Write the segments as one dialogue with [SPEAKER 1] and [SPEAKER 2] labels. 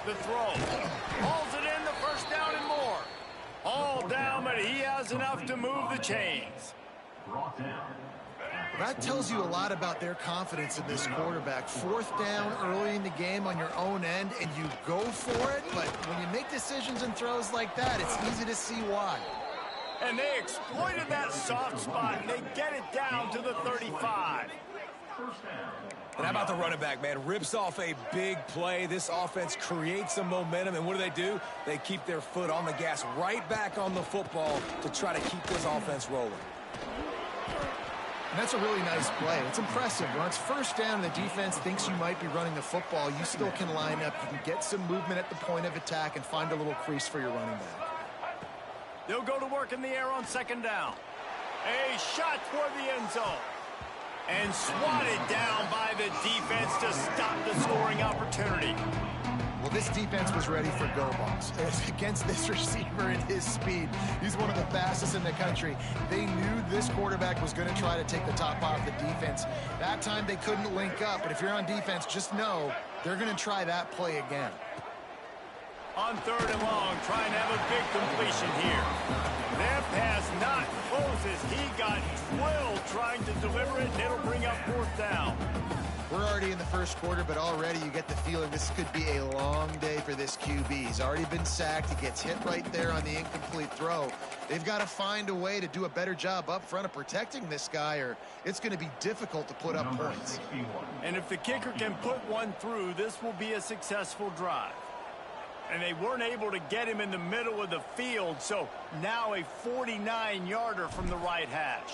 [SPEAKER 1] The throw. Hauls it in, the first down and more. All down, but he has enough to move the chains.
[SPEAKER 2] That tells you a lot about their confidence in this quarterback. Fourth down early in the game on your own end, and you go for it. But when you make decisions and throws like that, it's easy to see why.
[SPEAKER 1] And they exploited that soft spot, and they get it down to the 35.
[SPEAKER 3] And how about the running back, man? Rips off a big play. This offense creates some momentum, and what do? They keep their foot on the gas right back on the football to try to keep this offense rolling.
[SPEAKER 2] And that's a really nice play. It's impressive. When it's first down and the defense thinks you might be running the football, you still can line up. You can get some movement at the point of attack and find a little crease for your running back.
[SPEAKER 1] They'll go to work in the air on second down. A shot toward the end zone. And swatted down by the defense to stop the scoring opportunity.
[SPEAKER 2] Well, this defense was ready for go balls. Against this receiver and his speed, he's one of the fastest in the country. They knew this quarterback was going to try to take the top off the defense. That time they couldn't link up, but if you're on defense, just know they're going to try that play again.
[SPEAKER 1] On third and long, trying to have a big completion here. That pass not close as he got drilled trying to deliver it, and it'll bring up fourth down.
[SPEAKER 2] We're already in the first quarter, but already you get the feeling this could be a long day for this QB. He's already been sacked. He gets hit right there on the incomplete throw. They've got to find a way to do a better job up front of protecting this guy, or it's going to be difficult to put up points.
[SPEAKER 1] And if the kicker can put one through, this will be a successful drive. And they weren't able to get him in the middle of the field, so now a 49-yarder from the right hash.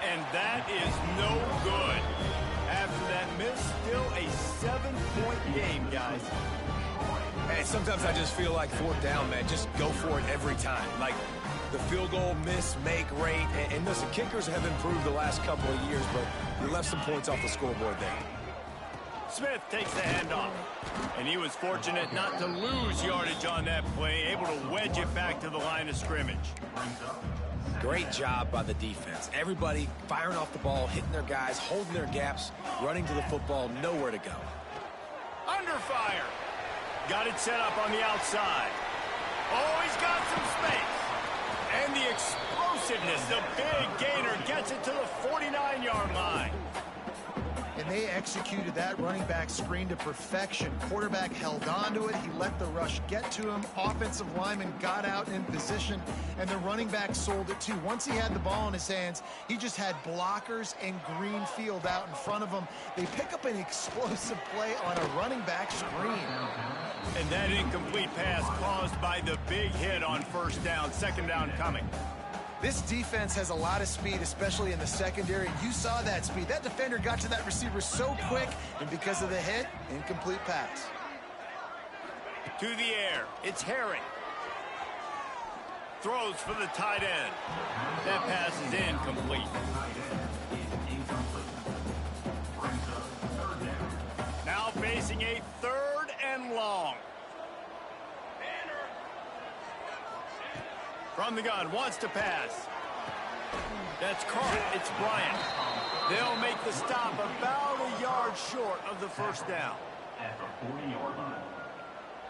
[SPEAKER 1] And that is no good. After that miss, still a 7-point game, guys.
[SPEAKER 3] Hey, sometimes I just feel like fourth down, man. Just go for it every time. Like the field goal miss, make rate. And listen, kickers have improved the last couple of years, but you left some points off the scoreboard there.
[SPEAKER 1] Smith takes the handoff, and he was fortunate not to lose yardage on that play, able to wedge it back to the line of scrimmage.
[SPEAKER 3] Great job by the defense. Everybody firing off the ball, hitting their guys, holding their gaps, running to the football, nowhere to go.
[SPEAKER 1] Under fire. Got it set up on the outside. Oh, he's got some space. And the explosiveness, the big gainer gets it to the 49-yard line.
[SPEAKER 2] And they executed that running back screen to perfection. Quarterback held on to it. He let the rush get to him. Offensive lineman got out in position, and the running back sold it too. Once he had the ball in his hands, he just had blockers and green field out in front of him. They pick up an explosive play on a running back screen.
[SPEAKER 1] And that incomplete pass caused by the big hit on first down. Second down coming.
[SPEAKER 2] This defense has a lot of speed, especially in the secondary. You saw that speed. That defender got to that receiver so quick, and because of the hit, incomplete pass.
[SPEAKER 1] To the air, it's Herring. Throws for the tight end. That pass is incomplete. Now facing a third and long. From the gun, wants to pass. That's caught. It's Bryant. They'll make the stop about a yard short of the first down.
[SPEAKER 4] At the 40-yard line.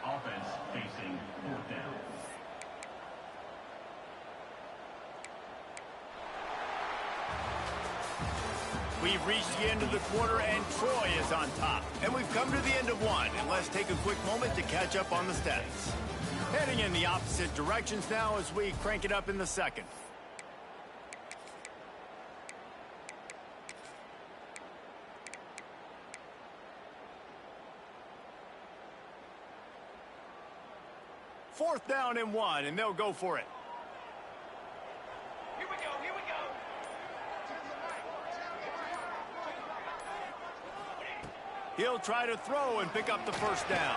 [SPEAKER 4] Offense facing fourth down.
[SPEAKER 1] We've reached the end of the quarter, and Troy is on top. And we've come to the end of one. And let's take a quick moment to catch up on the stats. Heading in the opposite directions now as we crank it up in the second. Fourth down and one, and they'll go for it.
[SPEAKER 5] Here we go, here we go.
[SPEAKER 1] He'll try to throw and pick up the first down.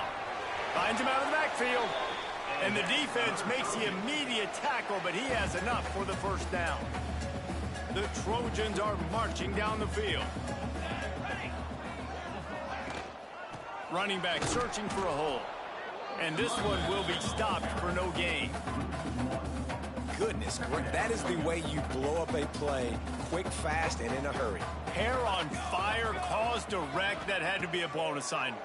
[SPEAKER 1] Finds him out of the backfield. And the defense makes the immediate tackle, but he has enough for the first down. The Trojans are marching down the field. Running back searching for a hole. And this one will be stopped for no gain.
[SPEAKER 3] Goodness, that is the way you blow up a play, quick, fast, and in a hurry.
[SPEAKER 1] Hair on fire caused direct. That had to be a blown assignment.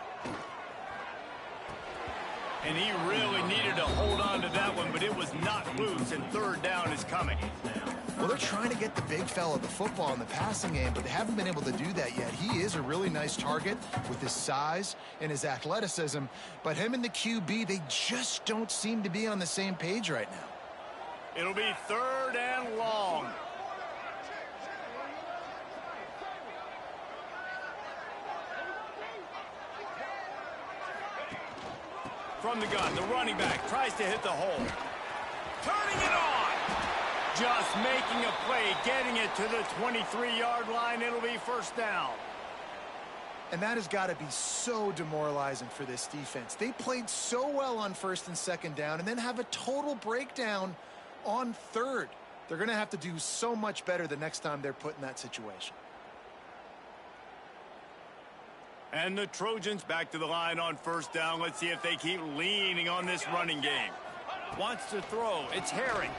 [SPEAKER 1] And he really needed to hold on to that one, but it was not loose, and third down is coming.
[SPEAKER 2] Well, they're trying to get the big fella the football in the passing game, but they haven't been able to do that yet. He is a really nice target with his size and his athleticism, but him and the QB, they just don't seem to be on the same page right now.
[SPEAKER 1] It'll be third and long. From the gun, the running back tries to hit the hole. Turning it on. Just making a play, getting it to the 23-yard line. It'll be first down.
[SPEAKER 2] And that has got to be so demoralizing for this defense. They played so well on first and second down and then have a total breakdown on third. They're going to have to do so much better the next time they're put in that situation.
[SPEAKER 1] And the Trojans back to the line on first down. Let's see if they keep leaning on this running game. Wants to throw. It's Herring.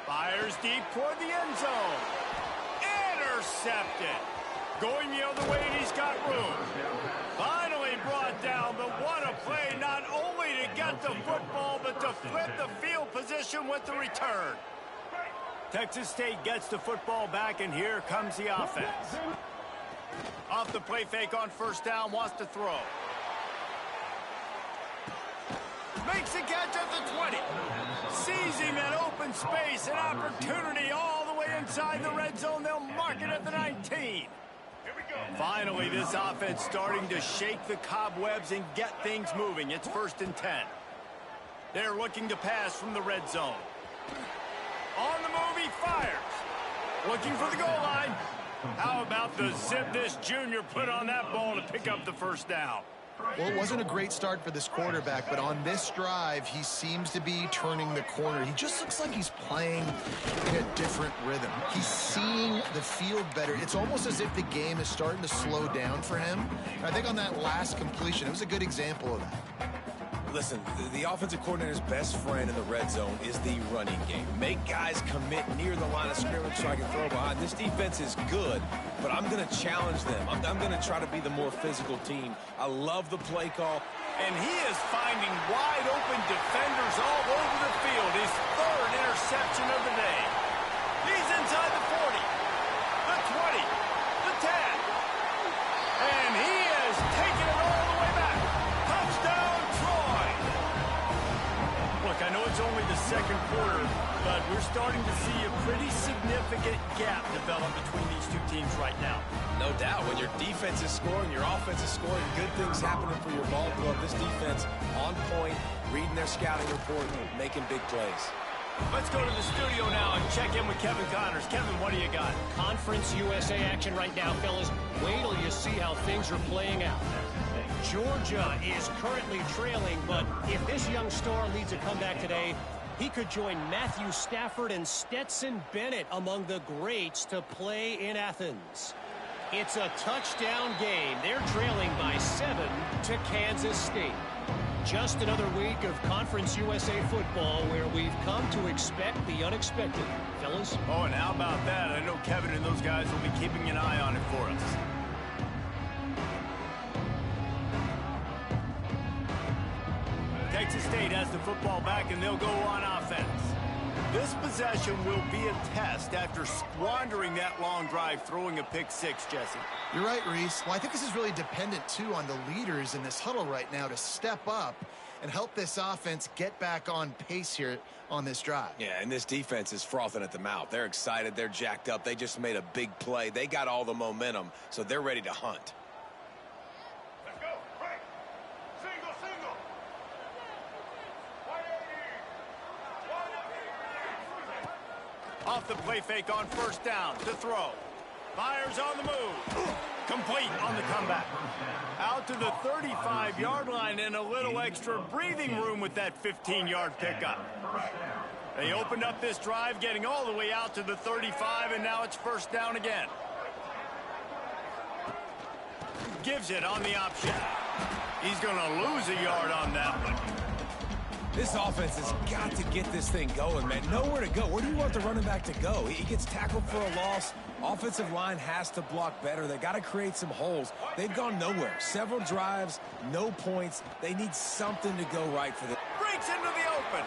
[SPEAKER 1] Fires deep toward the end zone. Intercepted. Going the other way, and he's got room. Finally brought down, but what a play, not only to get the football, but to flip the field position with the return. Texas State gets the football back, and here comes the offense. Off the play fake on first down, wants to throw. Makes a catch at the 20. Seizing that open space, an opportunity all the way inside the red zone. They'll mark it at the 19. Finally, this offense starting to shake the cobwebs and get things moving. It's first and 10. They're looking to pass from the red zone. On the move, he fires. Looking for the goal line. How about the zip this junior put on that ball to pick up the first down?
[SPEAKER 2] Well, it wasn't a great start for this quarterback, but on this drive, he seems to be turning the corner. He just looks like he's playing in a different rhythm. He's seeing the field better. It's almost as if the game is starting to slow down for him. And I think on that last completion, it was a good example of that.
[SPEAKER 3] Listen, the offensive coordinator's best friend in the red zone is the running game. Make guys commit near the line of scrimmage so I can throw behind. This defense is good, but I'm going to challenge them. I'm going to try to be the more physical team. I love the play call.
[SPEAKER 1] And he is finding wide open defenders all over the field. His third interception of the day. He's inside the 40, the 20, the 10. And he has taken it all the way back. Touchdown, Troy. Look, I know it's only the second quarter, but we're starting to see a pretty significant gap develop between these two teams right now.
[SPEAKER 3] No doubt. When your defense is scoring, your offense is scoring, good things happening for your ball club. This defense on point, reading their scouting report, making big plays.
[SPEAKER 1] Let's go to the studio now and check in with Kevin Connors. Kevin, what do you got?
[SPEAKER 5] Conference USA action right now, fellas. Wait till you see how things are playing out. Georgia is currently trailing, but if this young star leads a comeback today, he could join Matthew Stafford and Stetson Bennett among the greats to play in Athens. It's a touchdown game. They're trailing by 7 to Kansas State. Just another week of Conference USA football where we've come to expect the unexpected. Fellas?
[SPEAKER 1] Oh, and how about that? I know Kevin and those guys will be keeping an eye on it for us. Texas State has the football back, and they'll go on offense. This possession will be a test after squandering that long drive, throwing a pick six, Jesse.
[SPEAKER 2] You're right, Reese. Well, I think this is really dependent, too, on the leaders in this huddle right now to step up and help this offense get back on pace here on this drive.
[SPEAKER 3] Yeah, and this defense is frothing at the mouth. They're excited. They're jacked up. They just made a big play. They got all the momentum, so they're ready to hunt.
[SPEAKER 4] Let's go. Right. Single, single. 180.
[SPEAKER 1] Off the play fake on first down to throw. Fires on the move. Complete on the comeback. Out to the 35-yard line and a little extra breathing room with that 15-yard pickup. They opened up this drive, getting all the way out to the 35, and now it's first down again. Gives it on the option. He's going to lose a yard on that one.
[SPEAKER 3] This offense has got to get this thing going, man. Nowhere to go. Where do you want the running back to go? He gets tackled for a loss. Offensive line has to block better. They got to create some holes. They've gone nowhere. Several drives, no points. They need something to go right for them.
[SPEAKER 1] Breaks into the open.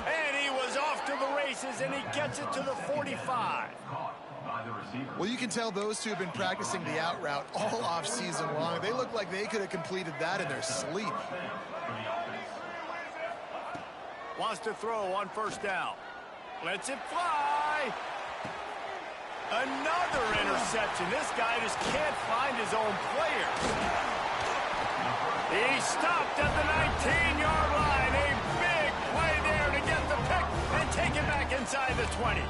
[SPEAKER 1] And he was off to the races, and he gets it to the 45.
[SPEAKER 2] Well, you can tell those two have been practicing the out route all off season long. They look like they could have completed that in their sleep.
[SPEAKER 1] Wants to throw on first down. Lets it fly. Another interception. This guy just can't find his own players. He stopped at the 19-yard line. A big play there to get the pick and take it back inside the 20.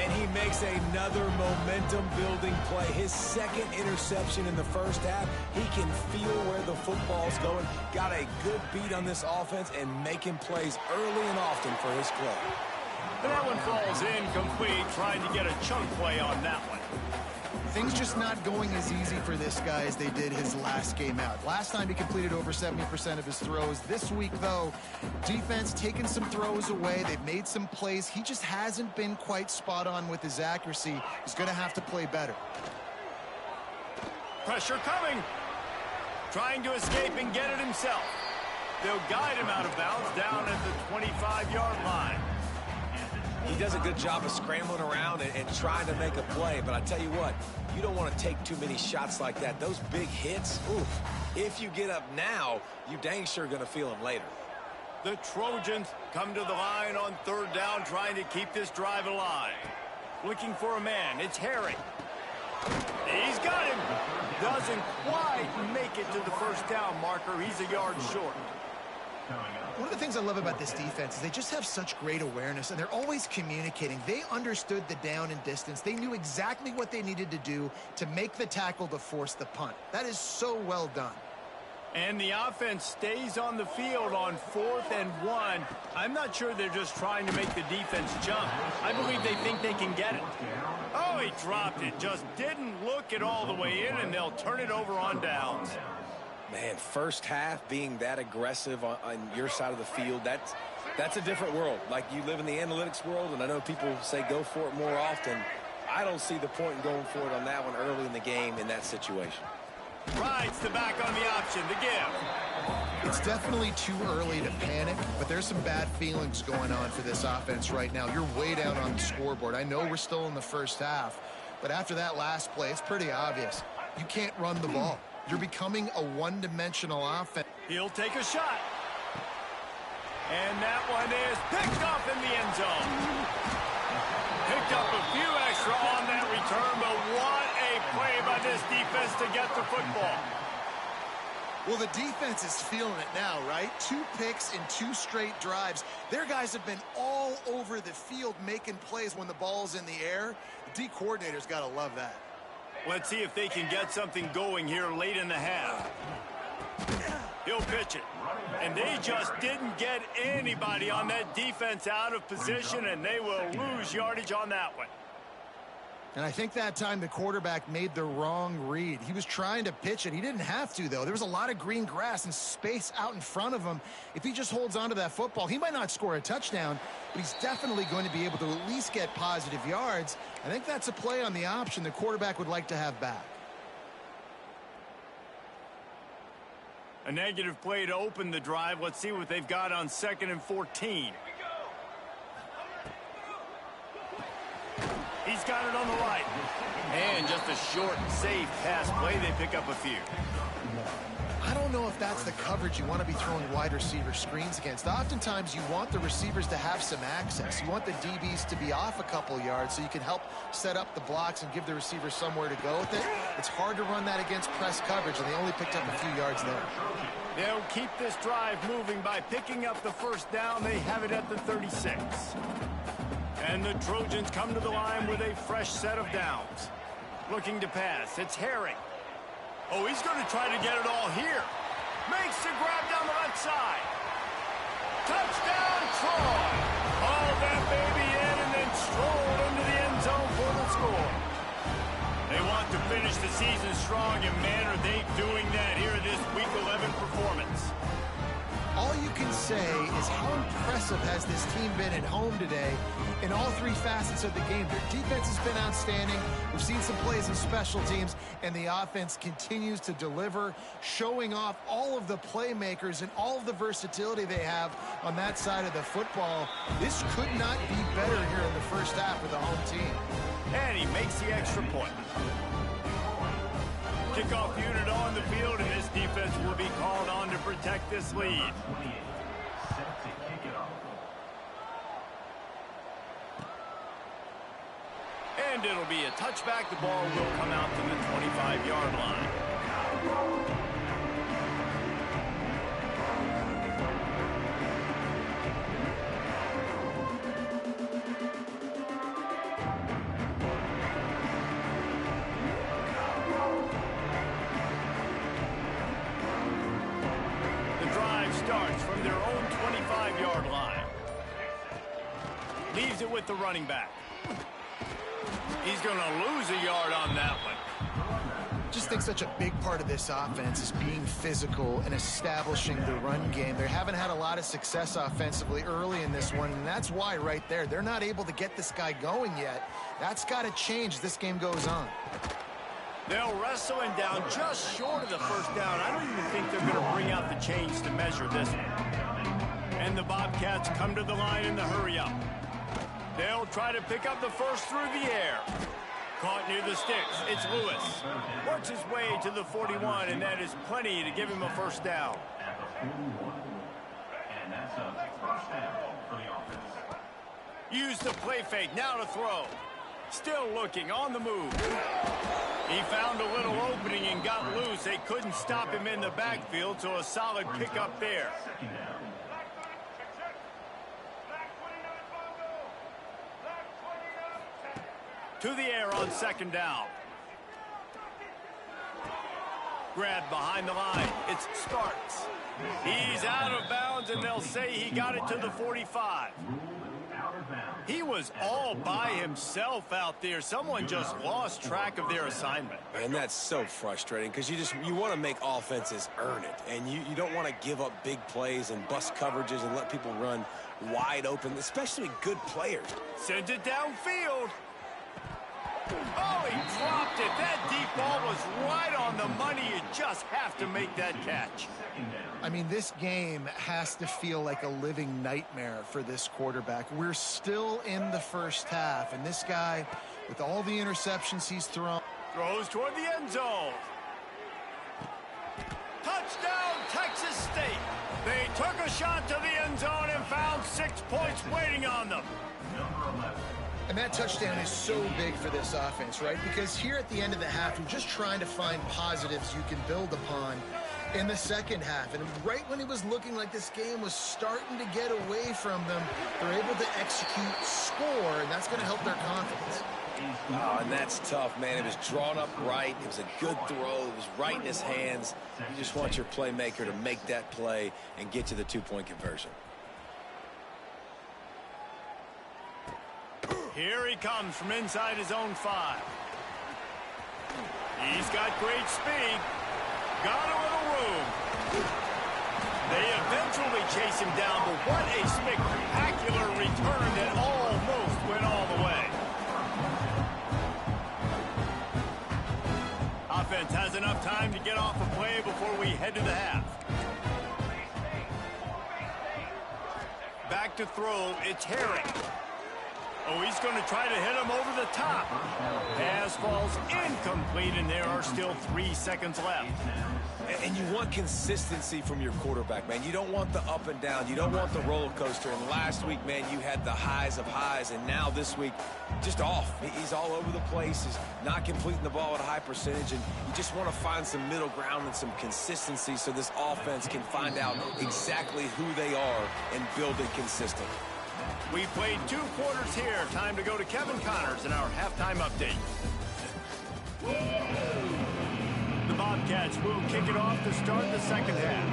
[SPEAKER 3] And he makes another momentum-building play. His second interception in the first half. He can feel where the football's going. Got a good beat on this offense and making plays early and often for his club.
[SPEAKER 1] And that one falls incomplete, trying to get a chunk play on that one.
[SPEAKER 2] Things just not going as easy for this guy as they did his last game out. Last time he completed over 70% of his throws. This week, though, defense taking some throws away. They've made some plays. He just hasn't been quite spot on with his accuracy. He's going to have to play better.
[SPEAKER 1] Pressure coming. Trying to escape and get it himself. They'll guide him out of bounds down at the 25-yard line.
[SPEAKER 3] He does a good job of scrambling around and trying to make a play, but I tell you what, you don't want to take too many shots like that. Those big hits, oof, if you get up now, you dang sure going to feel them later.
[SPEAKER 1] The Trojans come to the line on third down, trying to keep this drive alive. Looking for a man. It's Harry. He's got him. Doesn't quite make it to the first down marker. He's a yard short.
[SPEAKER 2] One of the things I love about this defense is they just have such great awareness, and they're always communicating. They understood the down and distance. They knew exactly what they needed to do to make the tackle to force the punt. That is so well done.
[SPEAKER 1] And the offense stays on the field on 4th and 1. I'm not sure they're just trying to make the defense jump. I believe they think they can get it. Oh, he dropped it. Just didn't look it all the way in, and they'll turn it over on downs.
[SPEAKER 3] Man, first half being that aggressive on your side of the field, that's a different world. Like, you live in the analytics world, and I know people say go for it more often. I don't see the point in going for it on that one early in the game in that situation.
[SPEAKER 1] Rides the back on the option, the give.
[SPEAKER 2] It's definitely too early to panic, but there's some bad feelings going on for this offense right now. You're way down on the scoreboard. I know we're still in the first half, but after that last play, it's pretty obvious. You can't run the ball. You're becoming a one-dimensional offense.
[SPEAKER 1] He'll take a shot. And that one is picked off in the end zone. Picked up a few extra on that return, but what a play by this defense to get the football.
[SPEAKER 2] Well, the defense is feeling it now, right? 2 picks in 2 straight drives. Their guys have been all over the field making plays when the ball's in the air. The D coordinator's got to love that.
[SPEAKER 1] Let's see if they can get something going here late in the half. He'll pitch it. And they just didn't get anybody on that defense out of position, and they will lose yardage on that one.
[SPEAKER 2] And I think that time the quarterback made the wrong read. He was trying to pitch it. He didn't have to, though. There was a lot of green grass and space out in front of him. If he just holds on to that football, he might not score a touchdown, but he's definitely going to be able to at least get positive yards. I think that's a play on the option the quarterback would like to have back.
[SPEAKER 1] A negative play to open the drive. Let's see what they've got on 2nd and 14. He's got it on the right. And just a short, safe pass play. They pick up a few.
[SPEAKER 2] I don't know if that's the coverage you want to be throwing wide receiver screens against. Oftentimes, you want the receivers to have some access. You want the DBs to be off a couple yards so you can help set up the blocks and give the receivers somewhere to go with it. It's hard to run that against press coverage, and they only picked up a few yards there.
[SPEAKER 1] They'll keep this drive moving by picking up the first down. They have it at the 36. And the Trojans come to the line with a fresh set of downs. Looking to pass. It's Herring. Oh, he's going to try to get it all here. Makes the grab down the left side. Touchdown, Troy. Haul that baby in and then stroll into the end zone for the score. They want to finish the season strong, and man, are they doing that here in this Week 11 performance.
[SPEAKER 2] all you can say is how impressive has this team been at home today in all three facets of the game. Their defense has been outstanding. We've seen some plays in special teams, and the offense continues to deliver, showing off all of the playmakers and all of the versatility they have on that side of the football. This could not be better here in the first half for the home team.
[SPEAKER 1] And he makes the extra point. Kickoff unit on the field, and this defense will be called on to protect this lead.
[SPEAKER 4] Set to kick it off.
[SPEAKER 1] And it'll be a touchback. The ball will come out to the 25-yard line. Starts from their own 25-yard line. Leaves it with the running back. He's going to lose a yard on that one.
[SPEAKER 2] Just think such a big part of this offense is being physical and establishing the run game. They haven't had a lot of success offensively early in this one, and that's why right there, they're not able to get this guy going yet. That's got to change as this game goes on.
[SPEAKER 1] They'll wrestle him down just short of the first down. I don't even think they're going to bring out the chains to measure this one. And the Bobcats come to the line in the hurry-up. They'll try to pick up the first through the air. Caught near the sticks. It's Lewis. Works his way to the 41, and that is plenty to give him a first down.
[SPEAKER 4] At the 41. And that's a first down for the offense.
[SPEAKER 1] Use the play fake. Now to throw. Still looking, on the move. He found a little opening and got loose. They couldn't stop him in the backfield, so a solid pickup there.
[SPEAKER 4] Second down.
[SPEAKER 1] To the air on second down. Grabbed behind the line. It's Starks. He's out of bounds, and they'll say he got it to the 45. He was all by himself out there. Someone just lost track of their assignment.
[SPEAKER 3] And that's so frustrating because you want to make offenses earn it. And you don't want to give up big plays and bust coverages and let people run wide open, especially good players.
[SPEAKER 1] Sends it downfield. Oh, he dropped it. That deep ball was right on the money. You just have to make that catch.
[SPEAKER 2] I mean, this game has to feel like a living nightmare for this quarterback. We're still in the first half, and this guy, with all the interceptions he's thrown.
[SPEAKER 1] Throws toward the end zone. Touchdown, Texas State. They took a shot to the end zone and found 6 points waiting on them.
[SPEAKER 2] And that touchdown is so big for this offense, right? Because here at the end of the half, you're just trying to find positives you can build upon in the second half. And right when it was looking like this game was starting to get away from them, they're able to execute, score, and that's going to help their confidence.
[SPEAKER 3] Oh, and that's tough, man. It was drawn up right. It was a good throw. It was right in his hands. You just want your playmaker to make that play and get to the two-point conversion.
[SPEAKER 1] Here he comes from inside his own 5. He's got great speed. Got a little room. They eventually chase him down, but what a spectacular return that almost went all the way. Offense has enough time to get off a play before we head to the half. Back to throw, it's Herring. Oh, he's going to try to hit him over the top. Pass falls incomplete, and there are still 3 seconds left.
[SPEAKER 3] And you want consistency from your quarterback, man. You don't want the up and down. You don't want the roller coaster. And last week, man, you had the highs of highs, and now this week, just off. He's all over the place. He's not completing the ball at a high percentage, and you just want to find some middle ground and some consistency so this offense can find out exactly who they are and build it consistent.
[SPEAKER 1] We played 2 quarters here. Time to go to Kevin Connors in our halftime update. The Bobcats will kick it off to start the second half.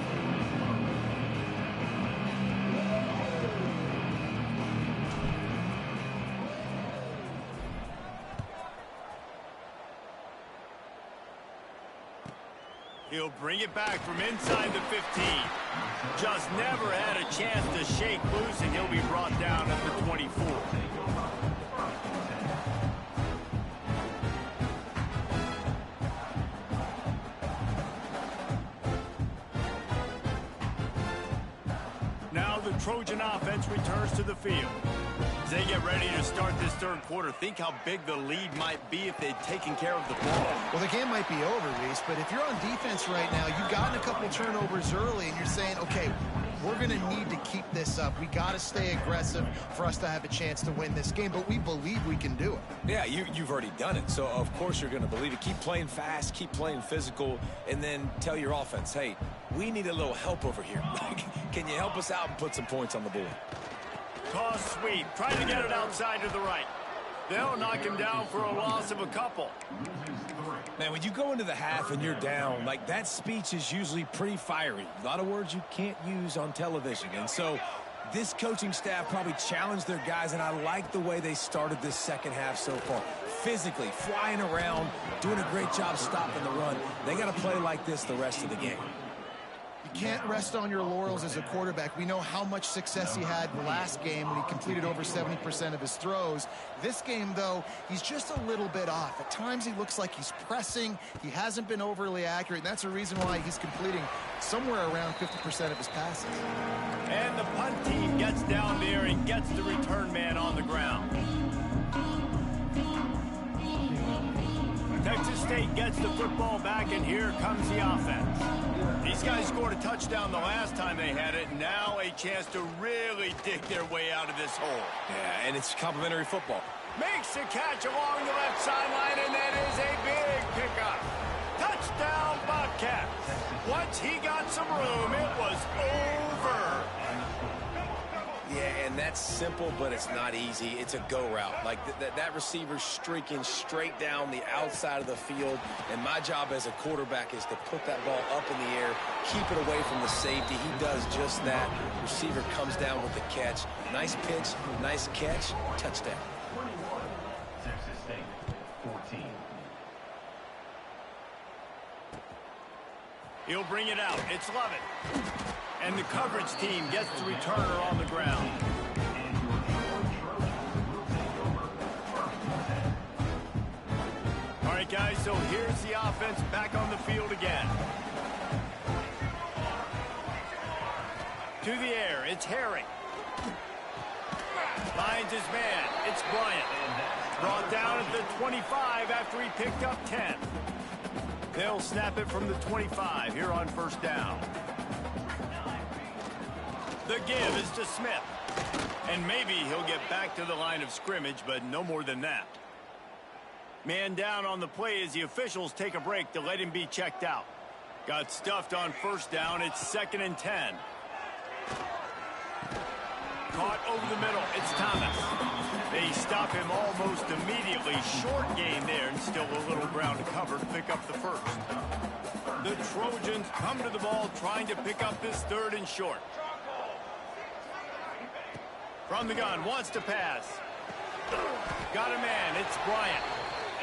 [SPEAKER 1] He'll bring it back from inside the 15. Just never had a chance to shake loose, and he'll be brought down at the 24. Now the Trojan offense returns to the field. As they get ready to start this third quarter, think how big the lead might be if they'd taken care of the ball.
[SPEAKER 2] Well, the game might be over, Reese, but if you're on defense right now, you've gotten a couple turnovers early, and you're saying, okay, we're going to need to keep this up. We got to stay aggressive for us to have a chance to win this game, but we believe we can do it.
[SPEAKER 3] Yeah, you've already done it, so of course you're going to believe it. Keep playing fast, keep playing physical, and then tell your offense, hey, we need a little help over here. Can you help us out and put some points on the board?
[SPEAKER 1] Toss sweep, trying to get it outside to the right. They'll knock him down for a loss of a couple.
[SPEAKER 3] Man, when you go into the half and you're down, like, that speech is usually pretty fiery. A lot of words you can't use on television. And so this coaching staff probably challenged their guys, and I like the way they started this second half so far. Physically, flying around, doing a great job stopping the run. They got to play like this the rest of the game.
[SPEAKER 2] You can't rest on your laurels as a quarterback. We know how much success he had last game when he completed over 70% of his throws. This game, though, he's just a little bit off. At times he looks like he's pressing. He hasn't been overly accurate, and that's the reason why he's completing somewhere around 50% of his passes.
[SPEAKER 1] And the punt team gets down there and gets the return man on the ground. Texas State gets the football back, and here comes the offense. These guys scored a touchdown the last time they had it. Now a chance to really dig their way out of this hole.
[SPEAKER 3] Yeah, and it's complimentary football.
[SPEAKER 1] Makes a catch along the left sideline, and that is a big pickup. Touchdown, Bobcats. Once he got some room, it was over.
[SPEAKER 3] Yeah, and that's simple, but it's not easy. It's a go route. Like, that receiver's streaking straight down the outside of the field, and my job as a quarterback is to put that ball up in the air, keep it away from the safety. He does just that. Receiver comes down with the catch. Nice pitch, nice catch, touchdown.
[SPEAKER 4] 21, Texas State, 14.
[SPEAKER 1] He'll bring it out. It's Lovett. And the coverage team gets the returner on the ground. All right, guys, so here's the offense back on the field again. To the air, it's Herring. Finds his man, it's Bryant. Brought down at the 25 after he picked up 10. They'll snap it from the 25 here on first down. The give is to Smith. And maybe he'll get back to the line of scrimmage, but no more than that. Man down on the play as the officials take a break to let him be checked out. Got stuffed on first down. It's 2nd and 10. Caught over the middle. It's Thomas. They stop him almost immediately. Short gain there, and still a little ground to cover to pick up the first. The Trojans come to the ball trying to pick up this 3rd and short. From the gun, wants to pass. Got a man, it's Bryant.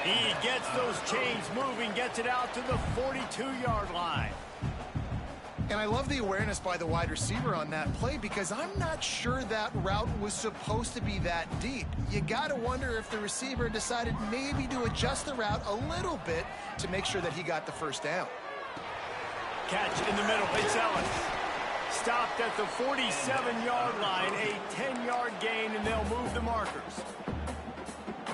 [SPEAKER 1] He gets those chains moving, gets it out to the 42-yard line.
[SPEAKER 2] And I love the awareness by the wide receiver on that play, because I'm not sure that route was supposed to be that deep. You got to wonder if the receiver decided maybe to adjust the route a little bit to make sure that he got the first down.
[SPEAKER 1] Catch in the middle, it's Ellis. Stopped at the 47-yard line, a 10-yard gain, and they'll move the markers.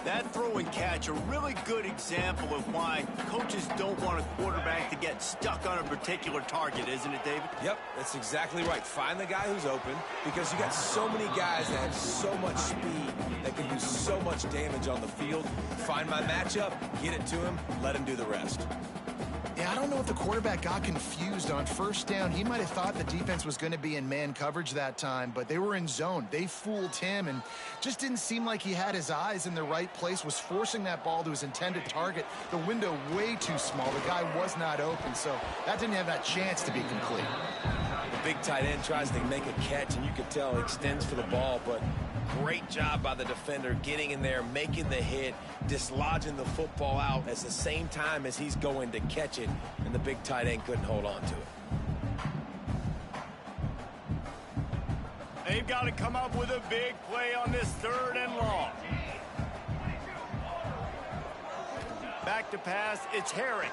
[SPEAKER 1] That throw and catch, a really good example of why coaches don't want a quarterback to get stuck on a particular target, isn't it, David?
[SPEAKER 3] Yep, that's exactly right. Find the guy who's open, because you got so many guys that have so much speed that can do so much damage on the field. Find my matchup, get it to him, let him do the rest.
[SPEAKER 2] Yeah, I don't know if the quarterback got confused on first down. He might have thought the defense was going to be in man coverage that time, but they were in zone. They fooled him, and just didn't seem like he had his eyes in the right place, was forcing that ball to his intended target. The window way too small. The guy was not open, so that didn't have that chance to be complete.
[SPEAKER 3] The big tight end tries to make a catch, and you could tell he extends for the ball, but Great job by the defender getting in there, making the hit, dislodging the football out at the same time as he's going to catch it, and the big tight end couldn't hold on to it.
[SPEAKER 1] They've got to come up with a big play on this 3rd and long. Back to pass, it's Herring.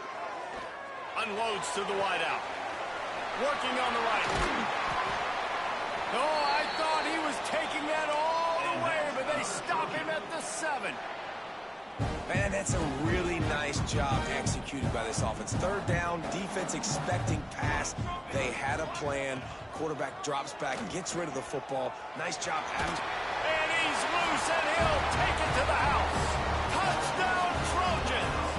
[SPEAKER 1] Unloads to the wideout. Working on the right. Oh, I thought he was taking that all the way, but they stop him at the 7.
[SPEAKER 3] Man, that's a really nice job executed by this offense. 3rd down, defense expecting pass. They had a plan. Quarterback drops back, gets rid of the football. Nice job after.
[SPEAKER 1] And he's loose, and he'll take it to the house. Touchdown, Trojans!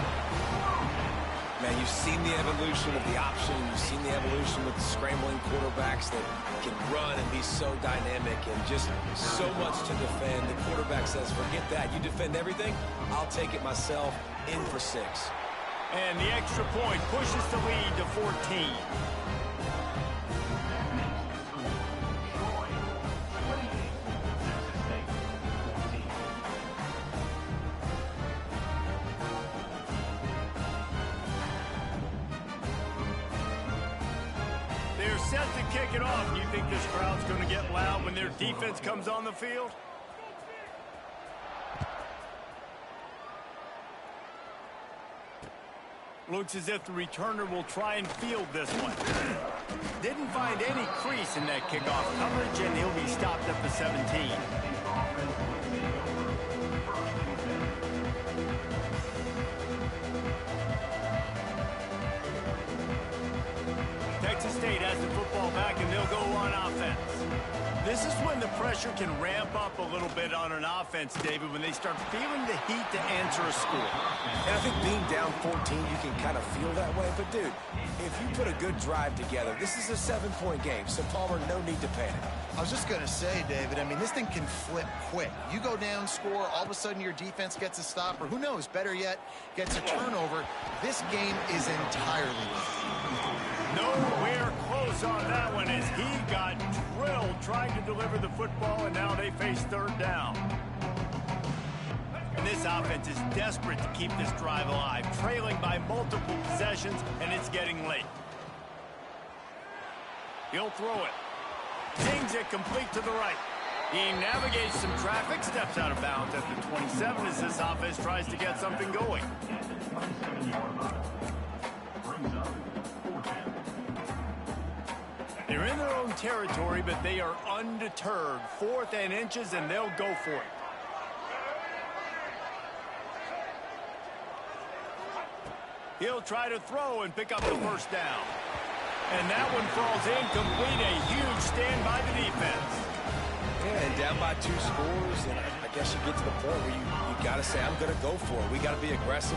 [SPEAKER 3] Man, you've seen the evolution of the option. You've seen the evolution with scrambling quarterbacks that can run and be so dynamic and just so much to defend. The quarterback says, forget that. You defend everything, I'll take it myself. In for 6.
[SPEAKER 1] And the extra point pushes the lead to 14. They're set to kick it off. Do you think this crowd's going to get loud when their defense comes on the field? Looks as if the returner will try and field this one. Didn't find any crease in that kickoff coverage, and he'll be stopped at the 17. Texas State has the football back, and they'll go on offense. This is when the pressure can ramp up a little bit on an offense, David, when they start feeling the heat to answer a score.
[SPEAKER 3] And I think being down 14, you can kind of feel that way. But, dude, if you put a good drive together, this is a 7-point game. So, Palmer, no need to panic.
[SPEAKER 2] I was just going to say, David, I mean, this thing can flip quick. You go down, score, all of a sudden your defense gets a stop, or who knows, better yet, gets a turnover. This game is entirely different.
[SPEAKER 1] Nowhere close on that one as he got drilled trying to deliver the football, and now they face 3rd down. And this offense is desperate to keep this drive alive, trailing by multiple possessions, and it's getting late. He'll throw it. Zings it complete to the right. He navigates some traffic, steps out of bounds at the 27 as this offense tries to get something going. They're in their own territory, but they are undeterred. 4th and inches, and they'll go for it. He'll try to throw and pick up the 1st down. And that one falls incomplete. A huge stand by the defense.
[SPEAKER 3] Yeah, and down by 2 scores, and I guess you get to the point where you got to say, I'm going to go for it. We got to be aggressive.